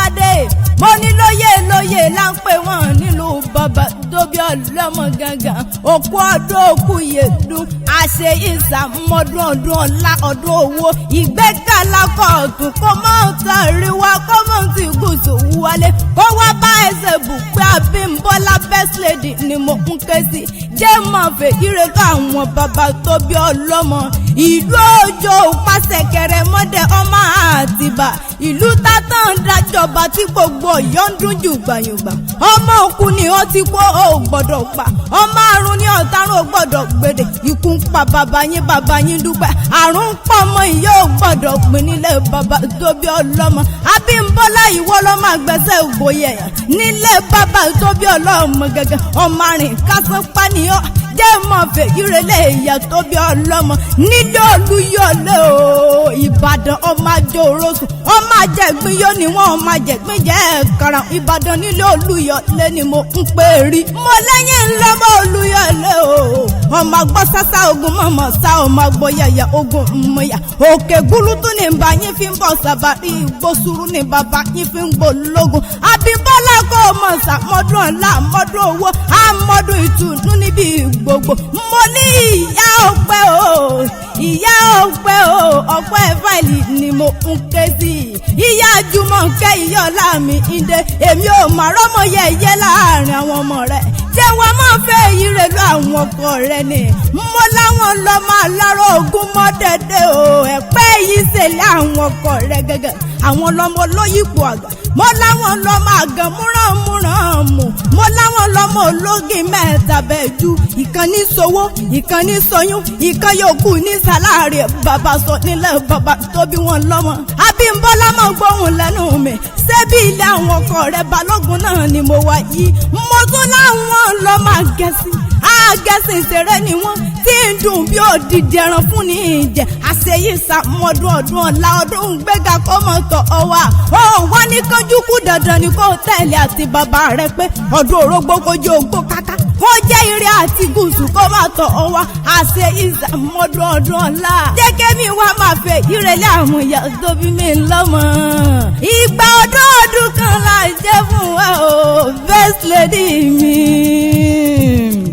Bọ́ládé mo ní lóyè là ń pè wọ́n nílùú bàbá tó bí ọlọ́mọ gangan òkú ọdún òkú yèdùn àṣẹ ìsàmọ́dún ọdún ọ̀la ọdún owó ìgbékalá kọ̀ọ̀tún kó mọ́ tàrí wa kó mọ́ ti gùsù wálé kó wá bá ẹsẹ̀ bù pé Abímbọ́lá best lady ni mo ń ké sí jẹ́ mọ̀ fèjìrè lọ àwọn bàbá tó bí ọlọ́mọ ìlú òjò pàṣẹ kẹrẹ mọ́dẹ ọmọ Àtìbà ìlú tátàn dájọba tí gbogbo Ọ̀yọ́ ń dún jù gbàyùgbà ọmọ òkú ni ó ti kó o gbọ́dọ̀ pa ọmọ àrùn ni ọ̀tarùn ò gbọ́dọ̀ gbèdè ikú ń pa bàbá yín dúpẹ́ àrùn ń pọ̀ ọmọ ìyá ò gbọ́dọ̀ pín nílé bàbá tó bí ọlọ́mọ Abímbọ́lá ìwọ ló máa gbẹ́sẹ̀ ògbóyè nílé bàbá tó bí ọlọ́mọ gẹ́gẹ́ ọmọ àrìn kásán pàníyàn jẹ́ mọ̀ fèjìrèlé ìyá tó bí ọlọ́mọ nílé Olúyọ̀lé o Ìbàdàn ọmọ àjò òrosùn ọmọ àjẹgbín yóò ní wọn ọmọ àjẹgbín jẹ́ ẹ̀kọ́ra Ìbàdàn nílé Olúyọ̀lé ni mo ń pè rí mo lẹ́yìn ńlọ́mọ Olúyọ̀lé o ọmọ àgbọ̀ sásá ogun mọ̀mọ́ sá ọmọ àgbọ̀ yẹ̀yẹ̀ ogun mọ̀yà òkè gúlútú ní bá yín fi ń bọ̀ sàbàrí ìgbósùrú ní bàbá yín fi ń gbòlógún Abímbọ́lá kò mọ̀ sàmọ́dún ọ̀la àmọ́dún owó àmọ́dún ìtùnú níbi gbogbo mo ní ìyá ọpẹ́ o ọpẹ́ fáìlì ni mo ń ké sí ìyá Jùmọ̀kẹ́ ìyá Ọlámídé èmi ò mà rọ́mọ yẹ̀yẹ́ láàrin àwọn ọmọ rẹ̀ jẹ́ wọn máa fẹ́ ìrè lọ àwọn ọkọ rẹ̀ ni mo láwọn lọ máa lárọ ogun mọ́ dẹ́dẹ́ o ẹ̀pẹ́ yìí ṣẹlẹ̀ àwọn ọkọ rẹ̀ gẹ́gẹ́ àwọn lọmọ olóyìnbó àgbà mo láwọn lọmọ àgàn múrànmúràn mù mo láwọn lọmọ ológin mẹ́ta bẹ́ẹ̀jú ìkànnì sowó ìkànnì sọyún ìkan yòókù ní sàláàrì bàbá sọ nílẹ̀ bàbá tó bí wọn lọ́mọ Abímbọ́lá mọ̀ gbóhùn lẹ́nu mi ṣebí ilé àwọn ọkọ rẹ̀ Balógun náà ni mo wá yìí mo tún láwọn lọmọ àgẹ̀sìn ìṣeré ni wọ́n tí ń dùn bí òdìdí ẹran fún ní ìjẹ àṣeyí sàmọ́dún ọdún ọ̀la ọdún gbéga kó mọ̀ tọ̀ ọ wá ó wá ní kánjú kú dandan ni kó tẹ̀lé àti bàbá rẹ̀ pé ọdún orógbó kojú ògbó káká kó jẹ́ ire àti gúúsù kó má tọ̀ ọ wá àṣeyí sàmọ́dún ọdún ọ̀la jẹ́ kémi wá máa fẹ́ ìrẹ̀lẹ̀ àwọn ìyá tó bí mi lọ́mọ ìgbà ọdún kan láì jẹ́ fún wa o best lady mi.